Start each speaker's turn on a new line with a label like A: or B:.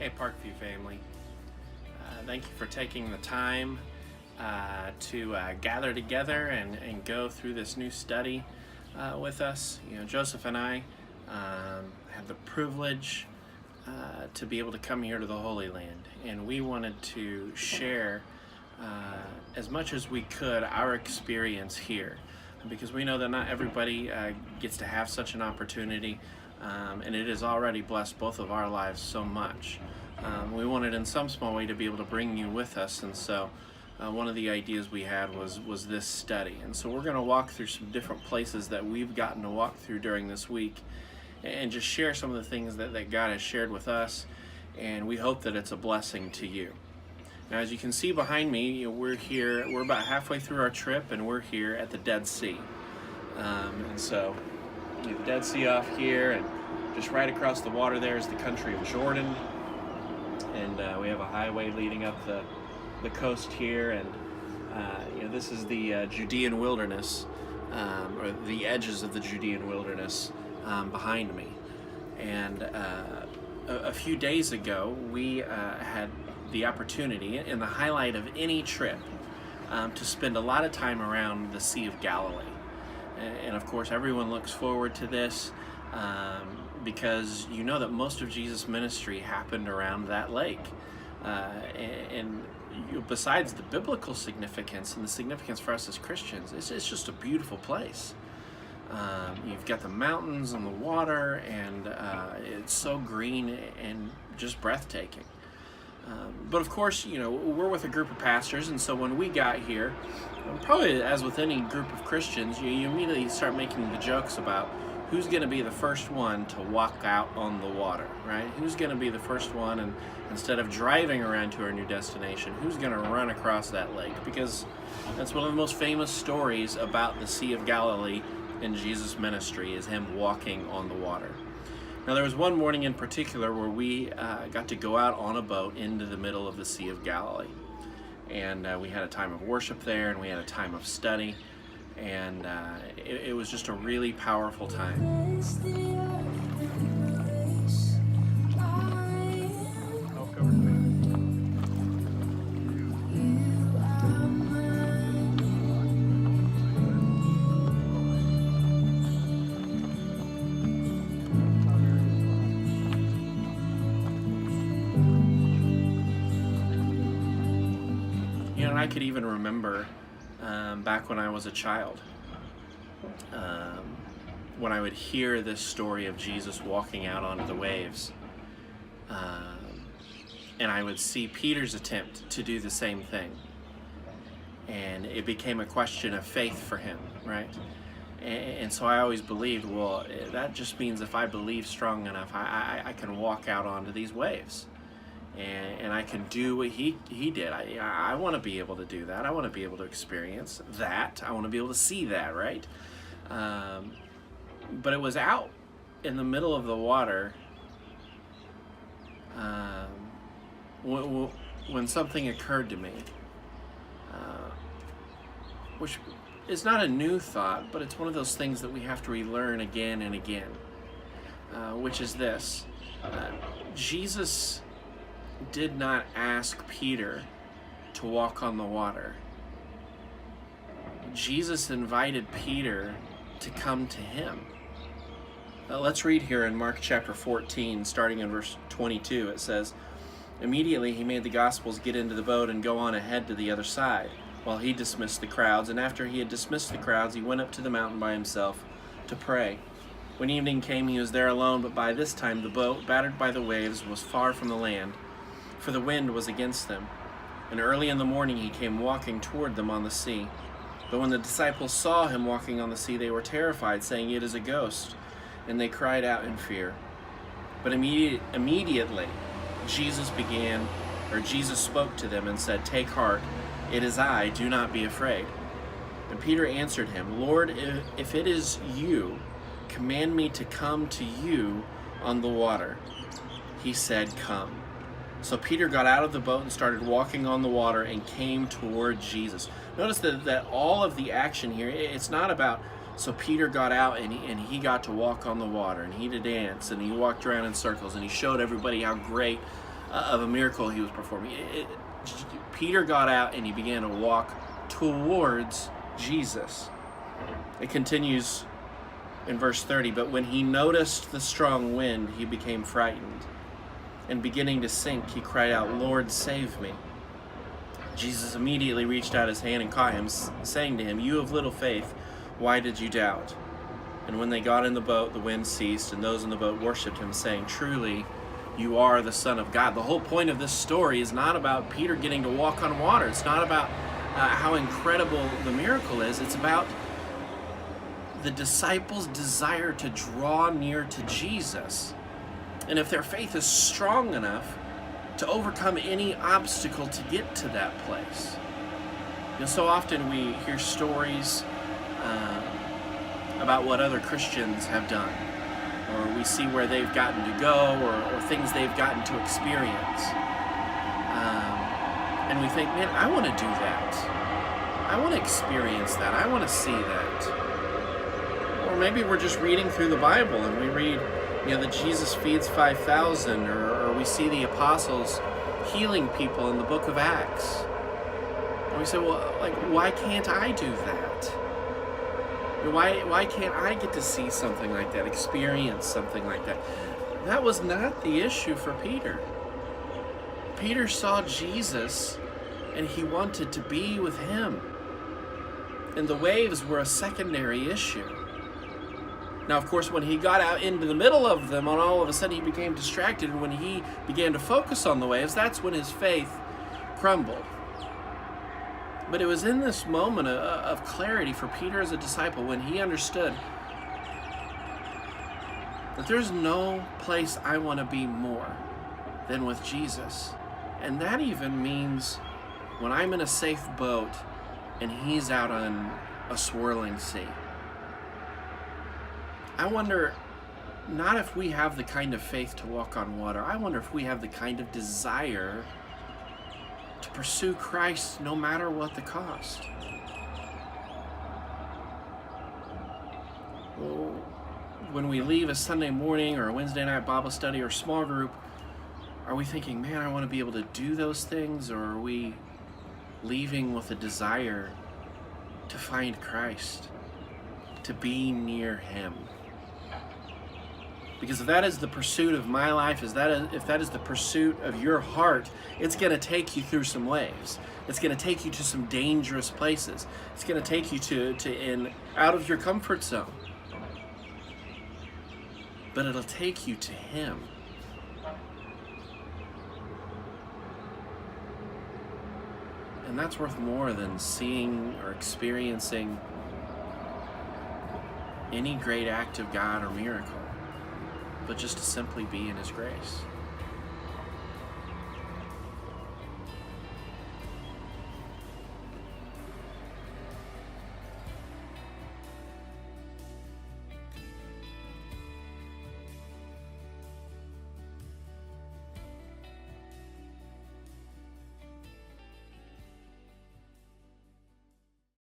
A: Hey Parkview family, thank you for taking the time to gather together and go through this new study with us. You know, Joseph and I have the privilege to be able to come here to the Holy Land, and we wanted to share as much as we could our experience here, because we know that not everybody gets to have such an opportunity. And it has already blessed both of our lives so much. We wanted in some small way to be able to bring you with us, and so one of the ideas we had was this study. And so we're going to walk through some different places that we've gotten to walk through during this week and just share some of the things that God has shared with us, and we hope that it's a blessing to you. Now, as you can see behind me, we're about halfway through our trip, and we're here at the Dead Sea. And so you have the Dead Sea off here, and just right across the water there is the country of Jordan, and we have a highway leading up the coast here, and this is the Judean wilderness, or the edges of the Judean wilderness behind me. And a few days ago we had the opportunity, in the highlight of any trip, to spend a lot of time around the Sea of Galilee. And of course, everyone looks forward to this because you know that most of Jesus' ministry happened around that lake. Besides the biblical significance and the significance for us as Christians, it's just a beautiful place. You've got the mountains and the water, and it's so green and just breathtaking. But of course, we're with a group of pastors, and so when we got here, probably as with any group of Christians, you immediately start making the jokes about who's going to be the first one to walk out on the water, right? Who's going to be the first one, and instead of driving around to our new destination, who's going to run across that lake? Because that's one of the most famous stories about the Sea of Galilee in Jesus' ministry, is him walking on the water. Now, there was one morning in particular where we got to go out on a boat into the middle of the Sea of Galilee. And we had a time of worship there, and we had a time of study, and it was just a really powerful time. I could even remember back when I was a child, when I would hear this story of Jesus walking out onto the waves, and I would see Peter's attempt to do the same thing, and it became a question of faith for him, right? And so I always believed, well, that just means if I believe strong enough, I can walk out onto these waves. And I can do what he did. I want to be able to do that. I want to be able to experience that. I want to be able to see that, right? But it was out in the middle of the water when something occurred to me, which is not a new thought, but it's one of those things that we have to relearn again and again, which is this. Jesus did not ask Peter to walk on the water. Jesus invited Peter to come to him. Let's read here in Mark chapter 14, starting in verse 22. It says, "Immediately he made the Gospels get into the boat and go on ahead to the other side, while he dismissed the crowds. And after he had dismissed the crowds, he went up to the mountain by himself to pray. When evening came, he was there alone, but by this time the boat, battered by the waves, was far from the land, for the wind was against them. And early in the morning he came walking toward them on the sea. But when the disciples saw him walking on the sea, they were terrified, saying, 'It is a ghost,' and they cried out in fear. But immediately Jesus spoke to them and said, 'Take heart, it is I, do not be afraid.' And Peter answered him, 'Lord, if it is you, command me to come to you on the water.' He said, 'Come.' So Peter got out of the boat and started walking on the water and came toward Jesus." Notice that all of the action here, it's not about, so Peter got out and he got to walk on the water, and he did dance, and he walked around in circles, and he showed everybody how great of a miracle he was performing. Peter got out and he began to walk towards Jesus. It continues in verse 30, but when he noticed the strong wind, he became frightened, and beginning to sink, he cried out, "Lord, save me." Jesus immediately reached out his hand and caught him, saying to him, "You of little faith, why did you doubt?" And when they got in the boat, the wind ceased, and those in the boat worshipped him, saying, "Truly, you are the Son of God." The whole point of this story is not about Peter getting to walk on water. It's not about how incredible the miracle is. It's about the disciples' desire to draw near to Jesus. And if their faith is strong enough to overcome any obstacle to get to that place. So often we hear stories about what other Christians have done, or we see where they've gotten to go, or things they've gotten to experience. And we think, man, I want to do that. I want to experience that. I want to see that. Or maybe we're just reading through the Bible and we read, that Jesus feeds 5,000, or we see the apostles healing people in the book of Acts. And we say, well, why can't I do that? Why can't I get to see something like that, experience something like that? That was not the issue for Peter. Peter saw Jesus and he wanted to be with him. And the waves were a secondary issue. Now, of course, when he got out into the middle of them, and all of a sudden he became distracted, and when he began to focus on the waves, that's when his faith crumbled. But it was in this moment of clarity for Peter as a disciple, when he understood that there's no place I want to be more than with Jesus. And that even means when I'm in a safe boat and he's out on a swirling sea. I wonder not if we have the kind of faith to walk on water. I wonder if we have the kind of desire to pursue Christ no matter what the cost. Well, when we leave a Sunday morning or a Wednesday night Bible study or small group, are we thinking, man, I want to be able to do those things? Or are we leaving with a desire to find Christ, to be near him? Because if that is the pursuit of my life, if that is the pursuit of your heart, it's going to take you through some waves. It's going to take you to some dangerous places. It's going to take you to out of your comfort zone. But it'll take you to him. And that's worth more than seeing or experiencing any great act of God or miracle, but just to simply be in his grace.